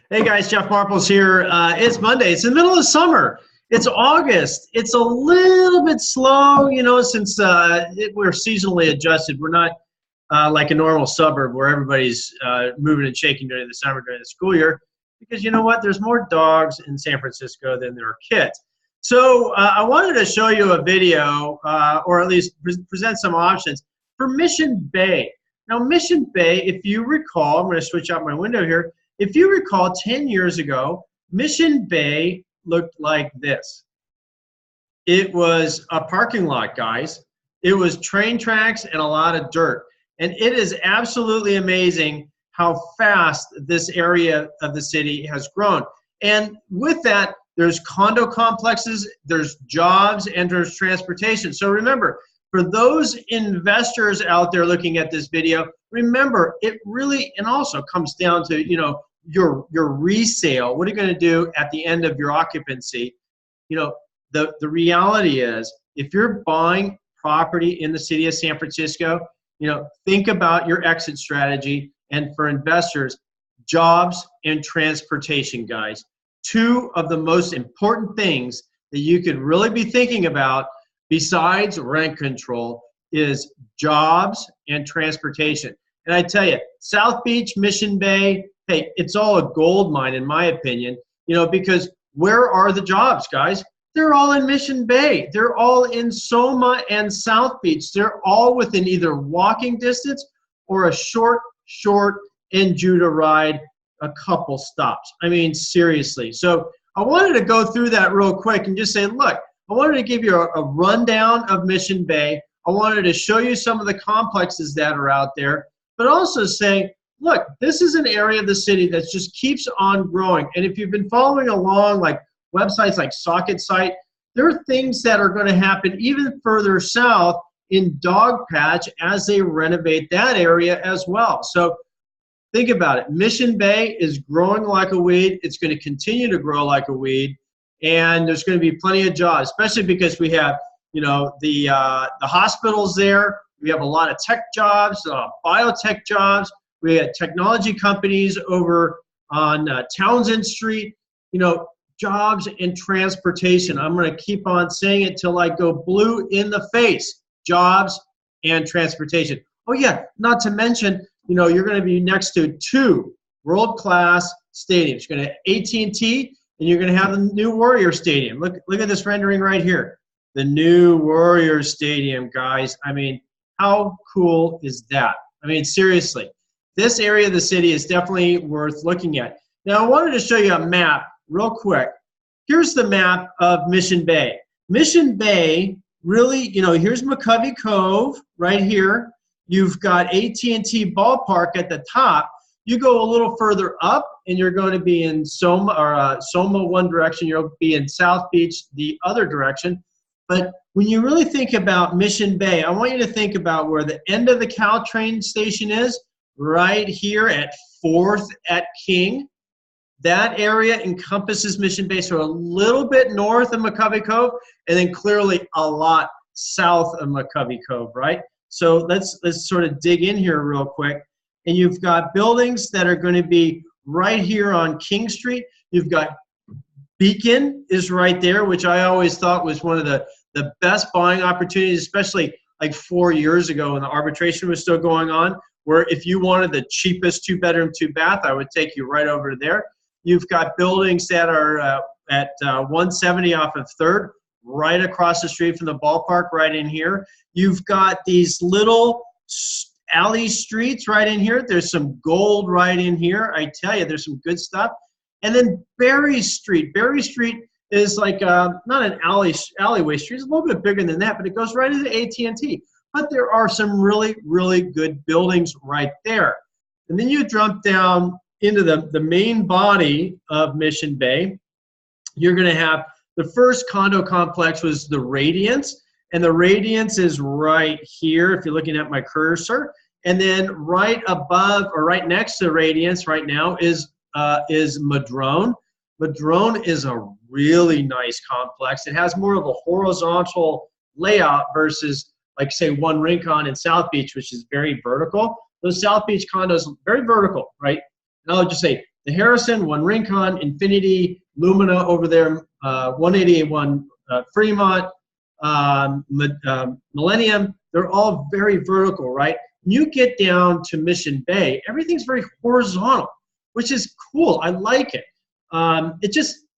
Hey guys, Jeff Marples here. It's Monday. It's the middle of summer. It's August. It's a little bit slow, since we're seasonally adjusted. We're not like a normal suburb where everybody's moving and shaking during the summer, during the school year, because you know what? There's more dogs in San Francisco than there are kids. So I wanted to show you a video, or at least present some options for Mission Bay. Now, Mission Bay, if you recall, I'm going to switch out my window here. If you recall, 10 years ago, Mission Bay looked like this. It was a parking lot, guys. It was train tracks and a lot of dirt. And it is absolutely amazing how fast this area of the city has grown. And with that, there's condo complexes, there's jobs, and there's transportation. So remember, for those investors out there looking at this video, remember, it really, and also comes down to, your resale. What are you going to do at the end of your occupancy? The reality is, if you're buying property in the city of San Francisco, think about your exit strategy. And for investors, jobs and transportation, guys. Two of the most important things that you could really be thinking about besides rent control is jobs and transportation. And I tell you, South Beach, Mission Bay, hey, it's all a gold mine in my opinion, because where are the jobs, guys? They're all in Mission Bay. They're all in Soma and South Beach. They're all within either walking distance or a short Judah ride, a couple stops. I mean, seriously. So I wanted to go through that real quick and just say, look, I wanted to give you a rundown of Mission Bay. I wanted to show you some of the complexes that are out there, but also say, look, this is an area of the city that just keeps on growing. And if you've been following along, like websites like Socket Site, there are things that are going to happen even further south in Dogpatch as they renovate that area as well. So think about it. Mission Bay is growing like a weed. It's going to continue to grow like a weed. And there's going to be plenty of jobs, especially because we have, the hospitals there. We have a lot of tech jobs, biotech jobs. We have technology companies over on Townsend Street. Jobs and transportation. I'm going to keep on saying it till I go blue in the face. Jobs and transportation. Oh yeah, not to mention, you're going to be next to two world-class stadiums. You're going to have AT&T, and you're going to have the new Warrior Stadium. Look at this rendering right here. The new Warrior Stadium, guys. I mean, how cool is that? I mean, seriously. This area of the city is definitely worth looking at. Now, I wanted to show you a map real quick. Here's the map of Mission Bay. Mission Bay, really, here's McCovey Cove right here. You've got AT&T Ballpark at the top. You go a little further up, and you're going to be in Soma, or Soma one direction. You'll be in South Beach the other direction. But when you really think about Mission Bay, I want you to think about where the end of the Caltrain station is, right here at 4th at King. That area encompasses Mission Bay, so a little bit north of McCovey Cove, and then clearly a lot south of McCovey Cove, right? So let's sort of dig in here real quick. And you've got buildings that are going to be right here on King Street. You've got Beacon is right there, which I always thought was one of the best buying opportunities, especially like 4 years ago when the arbitration was still going on, where if you wanted the cheapest 2-bedroom, 2-bath, I would take you right over there. You've got buildings that are at 170 off of 3rd, right across the street from the ballpark, right in here. You've got these little alley streets right in here. There's some gold right in here. I tell you, there's some good stuff. And then Berry Street. Berry Street is like not an alleyway street. It's a little bit bigger than that, but it goes right into AT&T. But there are some really, really good buildings right there. And then you jump down into the main body of Mission Bay. You're going to have the first condo complex was the Radiance, and the Radiance is right here if you're looking at my cursor. And then right above or right next to Radiance right now is Madrone. Madrone is a really nice complex. It has more of a horizontal layout versus, like, say, One Rincon in South Beach, which is very vertical. Those South Beach condos, very vertical, right? And I'll just say the Harrison, one Rincon, Infinity, Lumina over there, 181 Fremont, Millennium. They're all very vertical, right? When you get down to Mission Bay, everything's very horizontal, which is cool. I like it.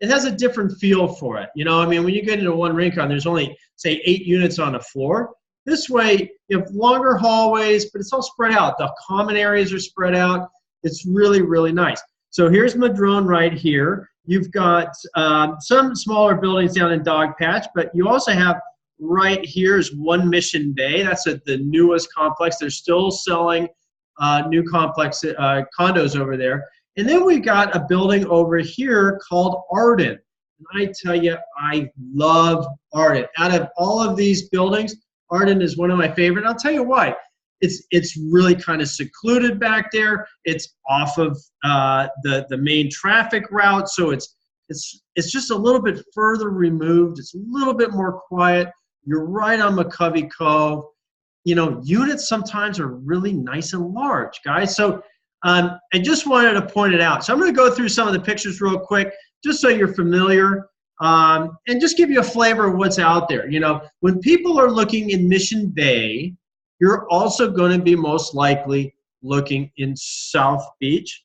It has a different feel for it. You know, I mean, when you get into one Rincon, there's only, say, 8 units on a floor. This way, you have longer hallways, but it's all spread out. The common areas are spread out. It's really, really nice. So here's Madrone right here. You've got some smaller buildings down in Dogpatch, but you also have right here is One Mission Bay. That's the newest complex. They're still selling new complex condos over there. And then we got a building over here called Arden. And I tell you, I love Arden. Out of all of these buildings, Arden is one of my favorite. I'll tell you why. It's really kind of secluded back there. It's off of the main traffic route, so it's just a little bit further removed. It's a little bit more quiet. You're right on McCovey Cove. You know, units sometimes are really nice and large, guys. So I just wanted to point it out. So I'm going to go through some of the pictures real quick, just so you're familiar, and just give you a flavor of what's out there. You know, when people are looking in Mission Bay, you're also going to be most likely looking in South Beach,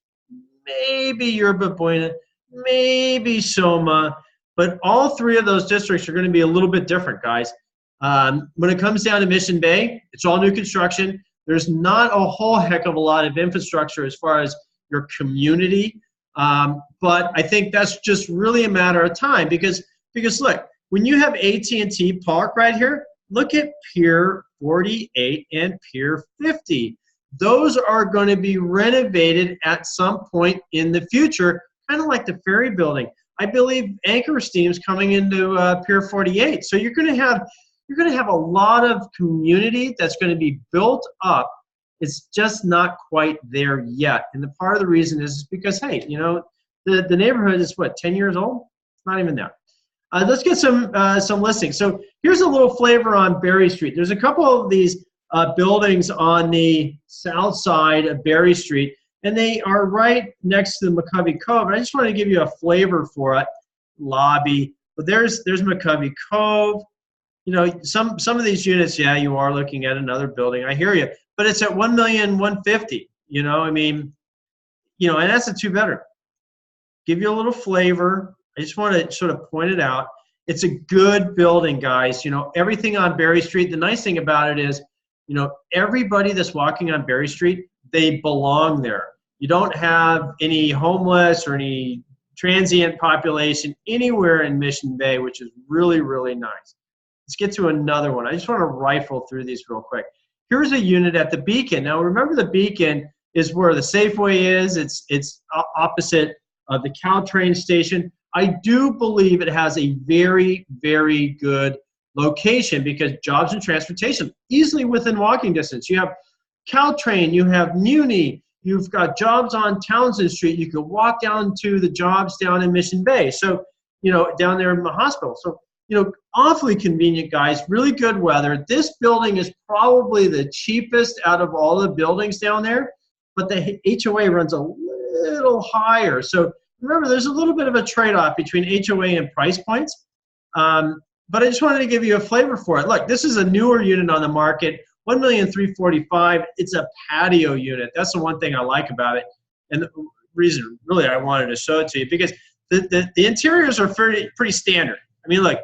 maybe Yerba Buena, maybe Soma, but all three of those districts are going to be a little bit different, guys. When it comes down to Mission Bay, it's all new construction. There's not a whole heck of a lot of infrastructure as far as your community, but I think that's just really a matter of time because look, when you have AT&T Park right here, look at Pier 48 and Pier 50. Those are going to be renovated at some point in the future, kind of like the ferry building. I believe Anchor Steam's coming into Pier 48. So you're going to have a lot of community that's going to be built up. It's just not quite there yet. And the part of the reason is because, hey, you know, the neighborhood is what, 10 years old? It's not even there. Let's get some listings. So here's a little flavor on Berry Street. There's a couple of these buildings on the south side of Berry Street, and they are right next to the McCovey Cove. And I just want to give you a flavor for it. Lobby. But there's McCovey Cove. You know, some of these units, yeah, you are looking at another building. I hear you, but it's at $1,150,000. You know, I mean, you know, and that's a 2-bedroom. Give you a little flavor. I just want to sort of point it out. It's a good building, guys. You know, everything on Berry Street, the nice thing about it is, you know, everybody that's walking on Berry Street, they belong there. You don't have any homeless or any transient population anywhere in Mission Bay, which is really, really nice. Let's get to another one. I just want to rifle through these real quick. Here's a unit at the Beacon. Now, remember the Beacon is where the Safeway is. It's opposite of the Caltrain station. I do believe it has a very, very good location because jobs and transportation, easily within walking distance. You have Caltrain, you have Muni, you've got jobs on Townsend Street. You can walk down to the jobs down in Mission Bay. So, you know, down there in the hospital. So, you know, awfully convenient, guys, really good weather. This building is probably the cheapest out of all the buildings down there, but the HOA runs a little higher. So remember, there's a little bit of a trade-off between HOA and price points, but I just wanted to give you a flavor for it. Look, this is a newer unit on the market, $1,345,000. It's a patio unit. That's the one thing I like about it, and the reason really I wanted to show it to you because the interiors are pretty standard. I mean, look,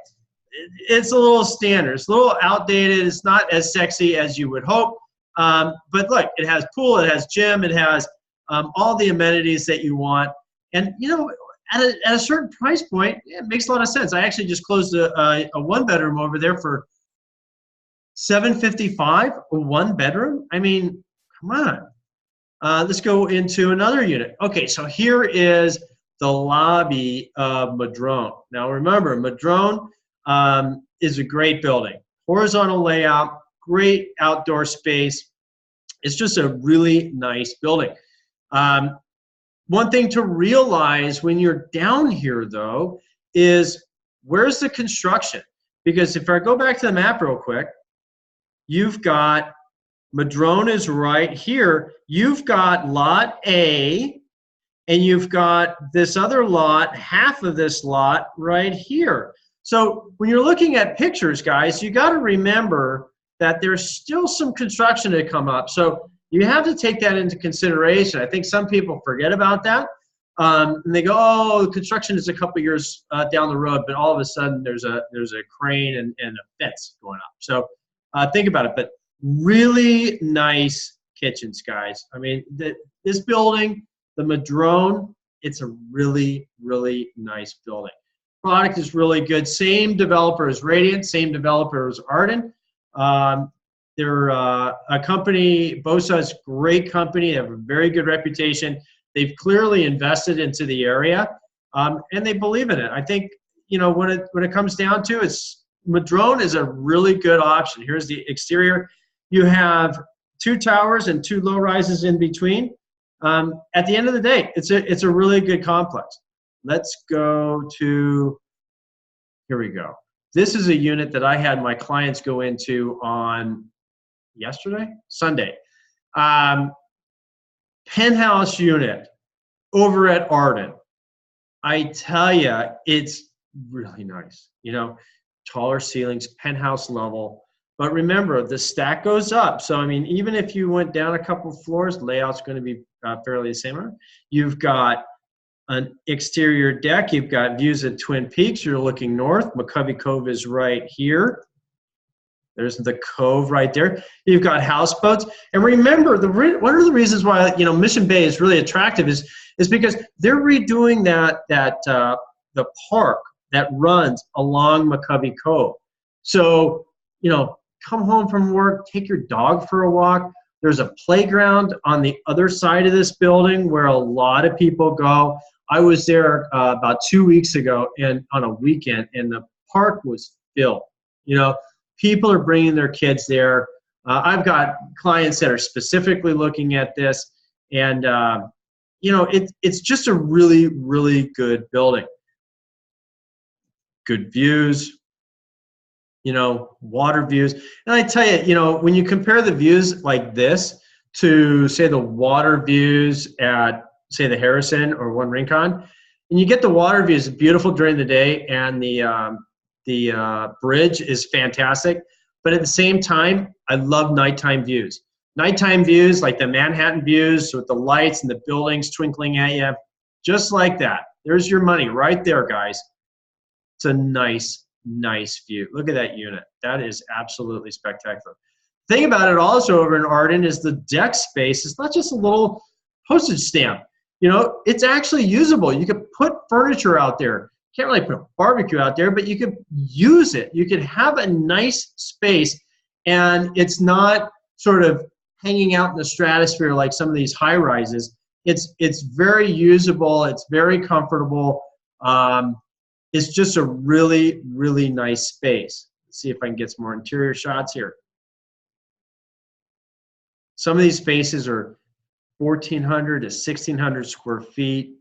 it's a little standard. It's a little outdated. It's not as sexy as you would hope, but look, it has pool, it has gym, it has all the amenities that you want. And, you know, at a certain price point, it makes a lot of sense. I actually just closed a 1-bedroom over there for $755, a 1-bedroom. I mean, come on. Let's go into another unit. Okay, so here is the lobby of Madrone. Now, remember, Madrone is a great building. Horizontal layout, great outdoor space. It's just a really nice building. One thing to realize when you're down here, though, is where's the construction? Because if I go back to the map real quick, you've got Madrone is right here. You've got Lot A, and you've got this other lot, half of this lot right here. So when you're looking at pictures, guys, you got to remember that there's still some construction to come up. So you have to take that into consideration. I think some people forget about that. And they go, oh, construction is a couple years down the road, but all of a sudden there's a crane and a fence going up. So think about it. But really nice kitchens, guys. I mean, this building, the Madrone, it's a really, really nice building. Product is really good. Same developer as Radiant, same developer as Arden. They're a company, Bosa is a great company. They have a very good reputation. They've clearly invested into the area, and they believe in it. I think, you know, when it comes down to it, Madrone is a really good option. Here's the exterior. You have 2 towers and 2 low rises in between. At the end of the day, it's a really good complex. Let's go to, here we go. This is a unit that I had my clients go into on Sunday. Penthouse unit over at Arden. I tell you, it's really nice. You know, taller ceilings, penthouse level. But remember, the stack goes up. So, I mean, even if you went down a couple of floors, the layout's going to be fairly the same. You've got an exterior deck. You've got views of Twin Peaks. You're looking north. McCovey Cove is right here. There's the cove right there. You've got houseboats. And remember, one of the reasons why, you know, Mission Bay is really attractive is because they're redoing the park that runs along McCovey Cove. So, you know, come home from work, take your dog for a walk. There's a playground on the other side of this building where a lot of people go. I was there about 2 weeks ago and on a weekend, and the park was filled. You know, people are bringing their kids there. I've got clients that are specifically looking at this, and you know, it's just a really, really good building. Good views, you know, water views. And I tell you, you know, when you compare the views like this to, say, the water views at, say, the Harrison or One Rincon, and you get the water views beautiful during the day, and the bridge is fantastic. But at the same time, I love nighttime views. Nighttime views, like the Manhattan views with the lights and the buildings twinkling at you, just like that. There's your money right there, guys. It's a nice, nice view. Look at that unit. That is absolutely spectacular. The thing about it also over in Arden is the deck space. It's not just a little postage stamp. You know, it's actually usable. You could put furniture out there. Can't really put a barbecue out there, but you could use it. You could have a nice space, and it's not sort of hanging out in the stratosphere like some of these high rises. It's very usable. It's very comfortable. It's just a really, really nice space. Let's see if I can get some more interior shots here. Some of these spaces are 1,400 to 1,600 square feet,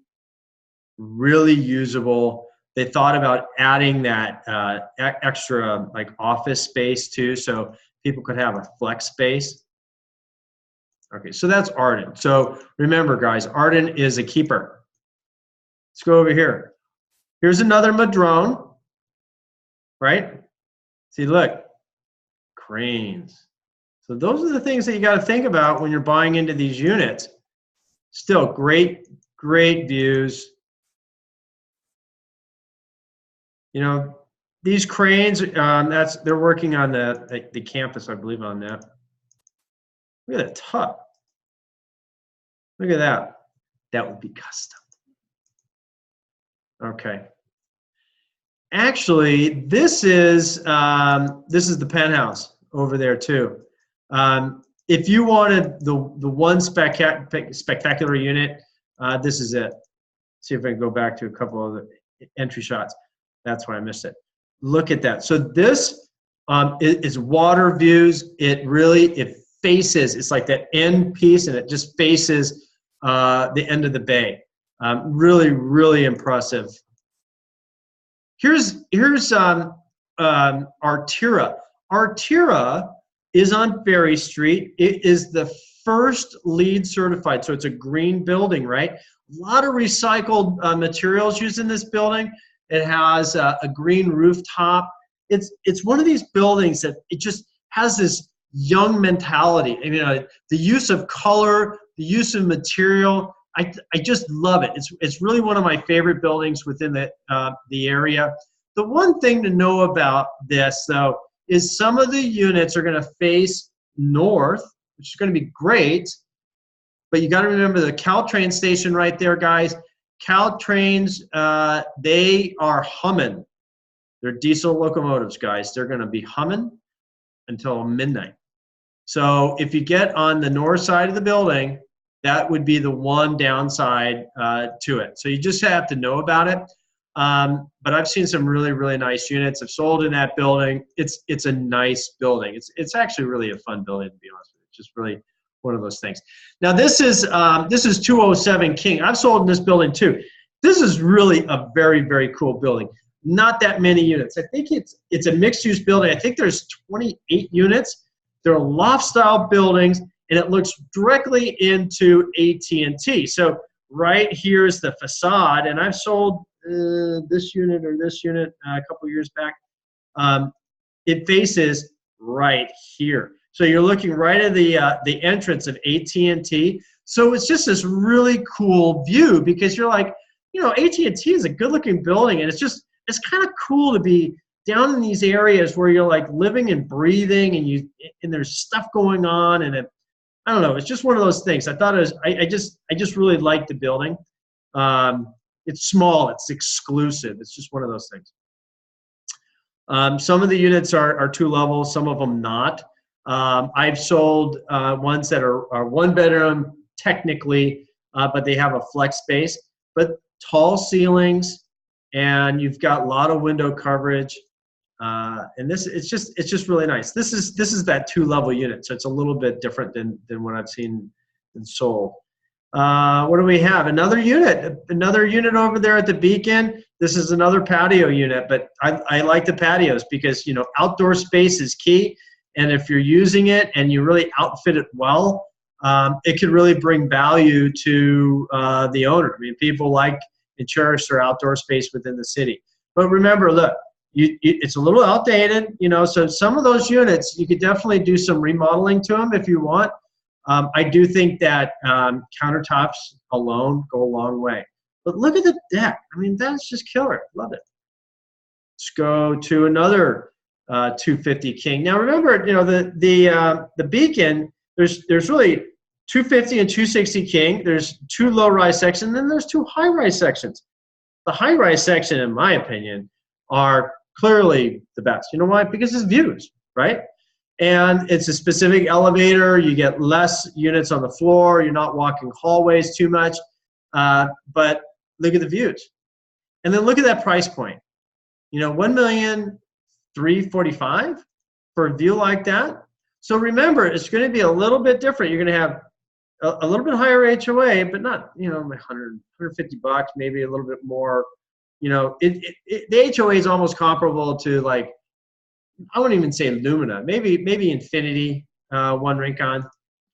really usable. They thought about adding that extra like office space too, so people could have a flex space. Okay, so that's Arden. So remember, guys, Arden is a keeper. Let's go over here. Here's another Madrone, right? See, look, cranes. So those are the things that you got to think about when you're buying into these units. Still great, great views. You know, these cranes, they're working on the campus, I believe, on that. Look at that tub. Look at that. That would be custom. Okay. Actually, this is the penthouse over there too. If you wanted the one spectacular unit, this is it. See if I can go back to a couple of the entry shots. That's why I missed it. Look at that. So this is water views. It faces. It's like that end piece, and it just faces the end of the bay. Really, really impressive. Here's Artira. Artira is on Ferry Street. It is the first LEED certified, so it's a green building, right? A lot of recycled materials used in this building. It has a green rooftop. It's one of these buildings that it just has this young mentality. I mean, the use of color, the use of material, I just love it. It's really one of my favorite buildings within the area. The one thing to know about this, though, is some of the units are going to face north, which is going to be great, but you got to remember the Caltrain station right there, guys. Caltrains, they are humming. They're diesel locomotives, guys. They're going to be humming until midnight. So if you get on the north side of the building, that would be the one downside to it. So you just have to know about it. But I've seen some really, really nice units. I've sold in that building. It's a nice building. It's actually really a fun building, to be honest with you. It's just really one of those things. Now this is 207 King. I've sold in this building too. This is really a very, very cool building. Not that many units. I think it's a mixed-use building. I think there's 28 units. They're loft-style buildings, and it looks directly into AT&T. So right here is the facade, and I've sold this unit or this unit a couple years back. It faces right here. So you're looking right at the entrance of AT&T. So it's just this really cool view because you're like, you know, AT&T is a good-looking building, and it's kind of cool to be down in these areas where you're like living and breathing, and there's stuff going on, and I don't know. It's just one of those things. I thought it was. I just really like the building. It's small. It's exclusive. It's just one of those things. Some of the units are 2 levels. Some of them not. I've sold ones that are 1 bedroom technically, but they have a flex space. But tall ceilings, and you've got a lot of window coverage. And it's just really nice. This is that 2-level unit, so it's a little bit different than what I've seen and sold. What do we have? Another unit over there at the Beacon. This is another patio unit, but I like the patios because, you know, outdoor space is key, and if you're using it and you really outfit it well, it can really bring value to the owner. I mean, people like and cherish their outdoor space within the city. But remember, look, it's a little outdated, you know, so some of those units, you could definitely do some remodeling to them if you want. I do think that countertops alone go a long way. But look at the deck. I mean, that's just killer. Love it. Let's go to another 250 King. Now, remember, you know, the Beacon, there's really 250 and 260 King. There's 2 low-rise sections, and then there's 2 high-rise sections. The high-rise section, in my opinion, are clearly the best. You know why? Because it's views, right? And it's a specific elevator. You get less units on the floor. You're not walking hallways too much. But look at the views. And then look at that price point. You know, $1,345,000 for a view like that. So remember, it's going to be a little bit different. You're going to have a little bit higher HOA, but not, you know, $150, maybe a little bit more. You know, the HOA is almost comparable to, like, I wouldn't even say Lumina, maybe Infinity, One Rincon,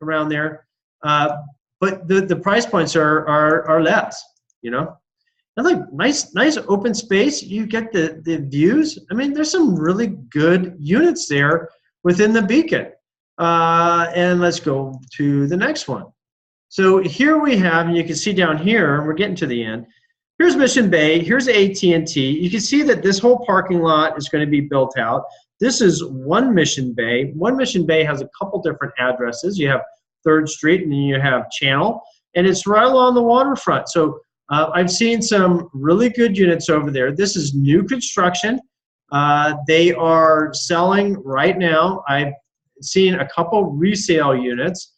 around there. But the price points are less, you know. And like nice open space, you get the views. I mean, there's some really good units there within the Beacon. And let's go to the next one. So here we have, and you can see down here, and we're getting to the end. Here's Mission Bay. Here's AT&T. You can see that this whole parking lot is going to be built out. This is One Mission Bay. One Mission Bay has a couple different addresses. You have 3rd Street, and then you have Channel, and it's right along the waterfront. So I've seen some really good units over there. This is new construction. They are selling right now. I've seen a couple resale units.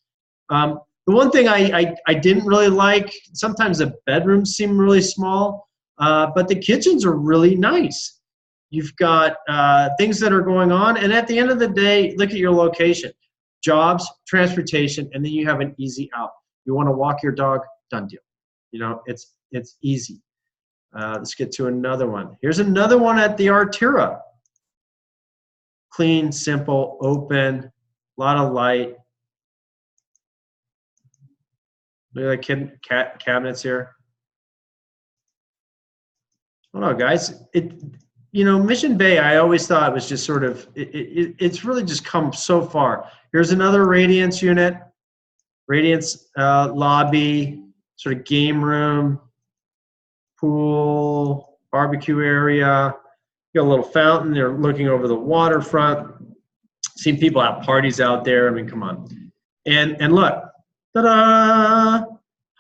The one thing I didn't really like, sometimes the bedrooms seem really small, but the kitchens are really nice. You've got things that are going on, and at the end of the day, look at your location. Jobs, transportation, and then you have an easy out. You want to walk your dog, done deal. You know, it's easy. Let's get to another one. Here's another one at the Artura. Clean, simple, open, a lot of light. Look at that cabinets here. I don't know, guys. Mission Bay, I always thought was just sort of, it's really just come so far. Here's another Radiance unit, Radiance lobby, sort of game room, pool, barbecue area. You got a little fountain. They're looking over the waterfront. Seen people have parties out there. I mean, come on. And look, ta-da!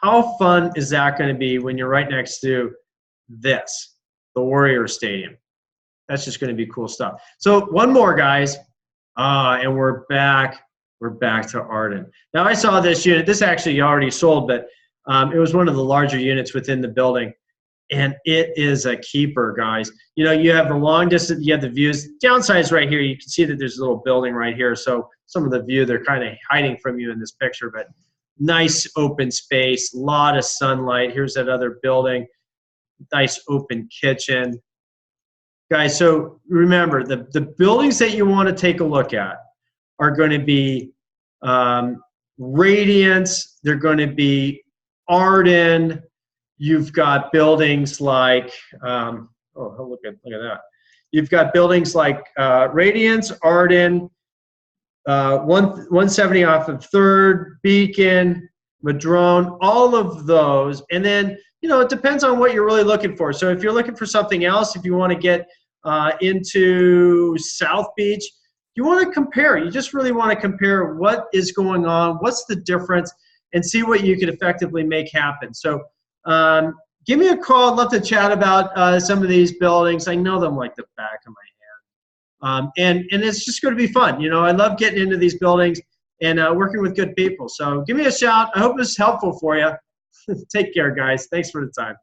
How fun is that going to be when you're right next to this, the Warrior Stadium? That's just going to be cool stuff. So one more, guys, and we're back. We're back to Arden. Now, I saw this unit. This actually already sold, but it was one of the larger units within the building, and it is a keeper, guys. You know, you have the long distance. You have the views. Downside's right here. You can see that there's a little building right here, so some of the view, they're kind of hiding from you in this picture, but nice open space, a lot of sunlight. Here's that other building. Nice open kitchen. Guys, so remember, the buildings that you want to take a look at are going to be Radiance. They're going to be Arden. You've got buildings like, look at that. You've got buildings like Radiance, Arden, 170 off of 3rd, Beacon, Madrone, all of those. And then, you know, it depends on what you're really looking for. So if you're looking for something else, if you want to get into South Beach, you want to compare. You just really want to compare what is going on, what's the difference, and see what you could effectively make happen. So give me a call. I'd love to chat about some of these buildings. I know them like the back of my hand. And it's just going to be fun. You know, I love getting into these buildings and working with good people. So give me a shout. I hope it's helpful for you. Take care, guys. Thanks for the time.